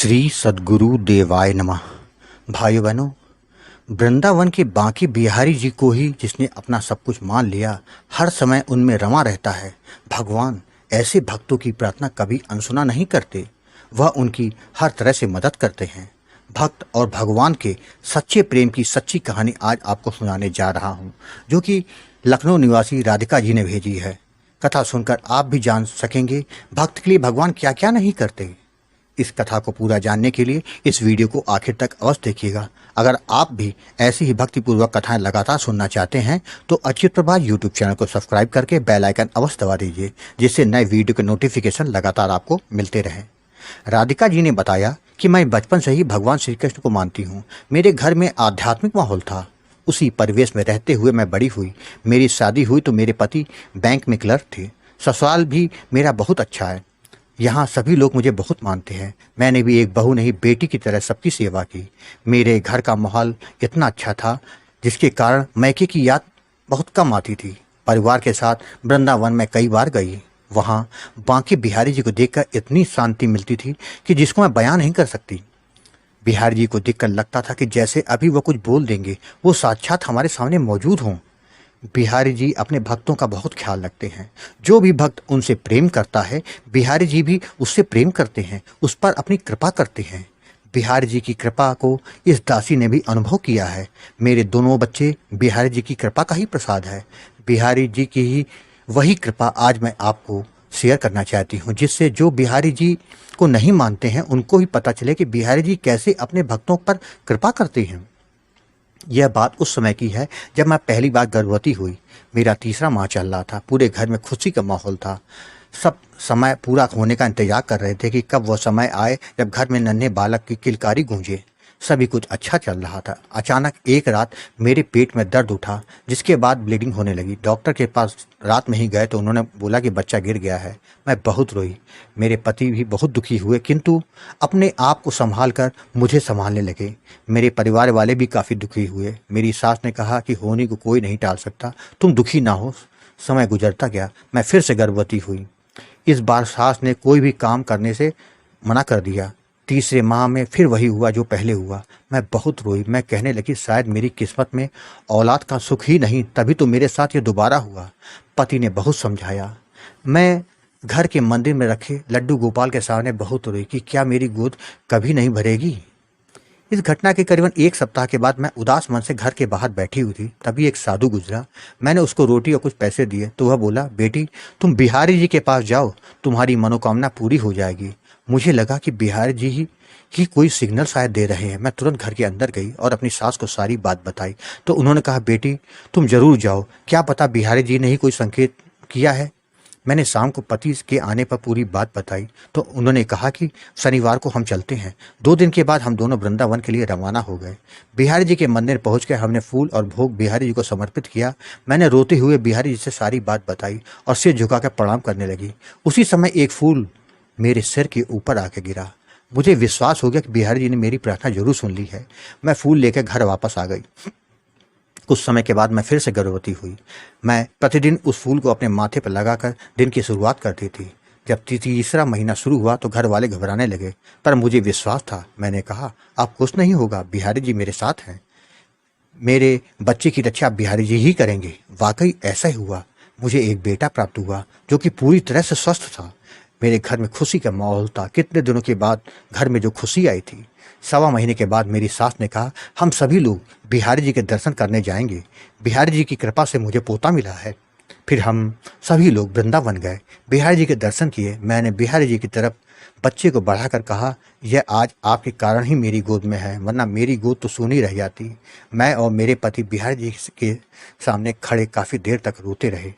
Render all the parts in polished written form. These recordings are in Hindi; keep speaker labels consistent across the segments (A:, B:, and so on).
A: श्री सद्गुरु देवाय नमः। भाइयों बहनों, वृंदावन के बांके बिहारी जी को ही जिसने अपना सब कुछ मान लिया, हर समय उनमें रमा रहता है। भगवान ऐसे भक्तों की प्रार्थना कभी अनसुना नहीं करते, वह उनकी हर तरह से मदद करते हैं। भक्त और भगवान के सच्चे प्रेम की सच्ची कहानी आज आपको सुनाने जा रहा हूँ, जो कि लखनऊ निवासी राधिका जी ने भेजी है। कथा सुनकर आप भी जान सकेंगे भक्त के लिए भगवान क्या क्या नहीं करते। इस कथा को पूरा जानने के लिए इस वीडियो को आखिर तक अवश्य देखिएगा। अगर आप भी ऐसी ही भक्तिपूर्वक कथाएं लगातार सुनना चाहते हैं तो अच्युत प्रभा यूट्यूब चैनल को सब्सक्राइब करके बेल आइकन अवश्य दबा दीजिए, जिससे नए वीडियो के नोटिफिकेशन लगातार आपको मिलते रहें। राधिका जी ने बताया कि मैं बचपन से ही भगवान श्री कृष्ण को मानती हूँ। मेरे घर में आध्यात्मिक माहौल था, उसी परिवेश में रहते हुए मैं बड़ी हुई। मेरी शादी हुई तो मेरे पति बैंक में क्लर्क थे। ससुराल भी मेरा बहुत अच्छा है, यहाँ सभी लोग मुझे बहुत मानते हैं। मैंने भी एक बहू नहीं बेटी की तरह सबकी सेवा की। मेरे घर का माहौल इतना अच्छा था जिसके कारण मैके की याद बहुत कम आती थी। परिवार के साथ वृंदावन में कई बार गई। वहाँ बांके बिहारी जी को देखकर इतनी शांति मिलती थी कि जिसको मैं बयान नहीं कर सकती। बिहारी जी को देखकर लगता था कि जैसे अभी वो कुछ बोल देंगे, वो साक्षात हमारे सामने मौजूद हों। बिहारी जी अपने भक्तों का बहुत ख्याल रखते हैं। जो भी भक्त उनसे प्रेम करता है, बिहारी जी भी उससे प्रेम करते हैं, उस पर अपनी कृपा करते हैं। बिहारी जी की कृपा को इस दासी ने भी अनुभव किया है। मेरे दोनों बच्चे बिहारी जी की कृपा का ही प्रसाद है। बिहारी जी की ही वही कृपा आज मैं आपको शेयर करना चाहती हूँ, जिससे जो बिहारी जी को नहीं मानते हैं उनको भी पता चले कि बिहारी जी कैसे अपने भक्तों पर कृपा करते हैं। यह बात उस समय की है जब मैं पहली बार गर्भवती हुई। मेरा तीसरा माह चल रहा था। पूरे घर में खुशी का माहौल था। सब समय पूरा होने का इंतजार कर रहे थे कि कब वह समय आए जब घर में नन्हे बालक की किलकारी गूंजे। सभी कुछ अच्छा चल रहा था। अचानक एक रात मेरे पेट में दर्द उठा, जिसके बाद ब्लीडिंग होने लगी। डॉक्टर के पास रात में ही गए तो उन्होंने बोला कि बच्चा गिर गया है। मैं बहुत रोई। मेरे पति भी बहुत दुखी हुए, किंतु अपने आप को संभाल कर मुझे संभालने लगे। मेरे परिवार वाले भी काफ़ी दुखी हुए। मेरी सास ने कहा कि होने को कोई नहीं टाल सकता, तुम दुखी ना हो। समय गुजरता गया, मैं फिर से गर्भवती हुई। इस बार सास ने कोई भी काम करने से मना कर दिया। तीसरे माह में फिर वही हुआ जो पहले हुआ। मैं बहुत रोई। मैं कहने लगी शायद मेरी किस्मत में औलाद का सुख ही नहीं, तभी तो मेरे साथ ये दोबारा हुआ। पति ने बहुत समझाया। मैं घर के मंदिर में रखे लड्डू गोपाल के सामने बहुत रोई कि क्या मेरी गोद कभी नहीं भरेगी। इस घटना के करीबन एक सप्ताह के बाद मैं उदास मन से घर के बाहर बैठी हुई थी। तभी एक साधु गुजरा। मैंने उसको रोटी और कुछ पैसे दिए तो वह बोला, बेटी तुम बिहारी जी के पास जाओ, तुम्हारी मनोकामना पूरी हो जाएगी। मुझे लगा कि बिहारी जी ही कोई सिग्नल शायद दे रहे हैं। मैं तुरंत घर के अंदर गई और अपनी सास को सारी बात बताई तो उन्होंने कहा, बेटी तुम जरूर जाओ, क्या पता बिहारी जी ने ही कोई संकेत किया है। मैंने शाम को पति के आने पर पूरी बात बताई तो उन्होंने कहा कि शनिवार को हम चलते हैं। 2 दिन के बाद हम दोनों वृंदावन के लिए रवाना हो गए। बिहारी जी के मंदिर पहुंचकर हमने फूल और भोग बिहारी जी को समर्पित किया। मैंने रोते हुए बिहारी जी से सारी बात बताई और सिर झुकाकर प्रणाम करने लगी। उसी समय एक फूल मेरे सिर के ऊपर आके गिरा। मुझे विश्वास हो गया कि बिहारी जी ने मेरी प्रार्थना जरूर सुन ली है। मैं फूल लेकर घर वापस आ गई। कुछ समय के बाद मैं फिर से गर्भवती हुई। मैं प्रतिदिन उस फूल को अपने माथे पर लगाकर दिन की शुरुआत करती थी। जब तीसरा महीना शुरू हुआ तो घर वाले घबराने लगे, पर मुझे विश्वास था। मैंने कहा, अब कुछ नहीं होगा, बिहारी जी मेरे साथ हैं। मेरे बच्चे की रक्षा बिहारी जी ही करेंगे। वाकई ऐसा ही हुआ। मुझे एक बेटा प्राप्त हुआ जो कि पूरी तरह से स्वस्थ था। मेरे घर में खुशी का माहौल था। कितने दिनों के बाद घर में जो खुशी आई थी। 1.25 महीने के बाद मेरी सास ने कहा, हम सभी लोग बिहारी जी के दर्शन करने जाएंगे। बिहारी जी की कृपा से मुझे पोता मिला है। फिर हम सभी लोग वृंदावन गए, बिहारी जी के दर्शन किए। मैंने बिहारी जी की तरफ बच्चे को बढ़ाकर कहा, यह आज आपके कारण ही मेरी गोद में है, वरना मेरी गोद तो सूनी रह जाती। मैं और मेरे पति बिहारी जी के सामने खड़े काफ़ी देर तक रोते रहे।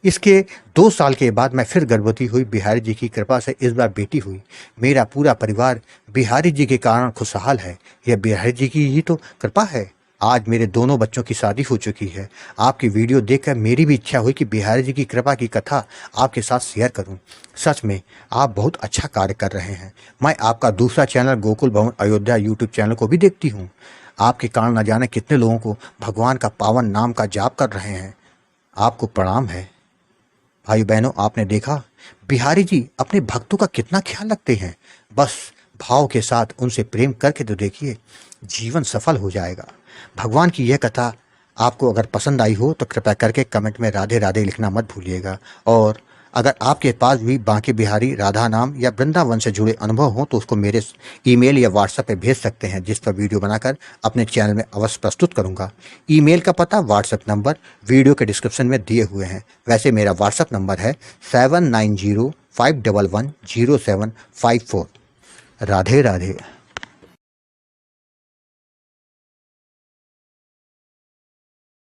A: इसके 2 साल के बाद मैं फिर गर्भवती हुई। बिहारी जी की कृपा से इस बार बेटी हुई। मेरा पूरा परिवार बिहारी जी के कारण खुशहाल है। यह बिहारी जी की ही तो कृपा है। आज मेरे दोनों बच्चों की शादी हो चुकी है। आपकी वीडियो देखकर मेरी भी इच्छा हुई कि बिहारी जी की कृपा की कथा आपके साथ शेयर करूं। सच में आप बहुत अच्छा कार्य कर रहे हैं। मैं आपका दूसरा चैनल गोकुल भवन अयोध्या यूट्यूब चैनल को भी देखती हूँ। आपके कारण न जाने कितने लोगों को भगवान का पावन नाम का जाप कर रहे हैं। आपको प्रणाम है। भाई बहनों, आपने देखा बिहारी जी अपने भक्तों का कितना ख्याल रखते हैं। बस भाव के साथ उनसे प्रेम करके तो देखिए, जीवन सफल हो जाएगा। भगवान की यह कथा आपको अगर पसंद आई हो तो कृपया करके कमेंट में राधे राधे लिखना मत भूलिएगा। और अगर आपके पास भी बांके बिहारी राधा नाम या वृंदावन से जुड़े अनुभव हो तो उसको मेरे ईमेल या व्हाट्सएप पे भेज सकते हैं, जिस पर वीडियो बनाकर अपने चैनल में अवश्य प्रस्तुत करूंगा। ईमेल का पता, व्हाट्सएप नंबर वीडियो के डिस्क्रिप्शन में दिए हुए हैं। वैसे मेरा व्हाट्सएप नंबर है 7905110754। राधे राधे।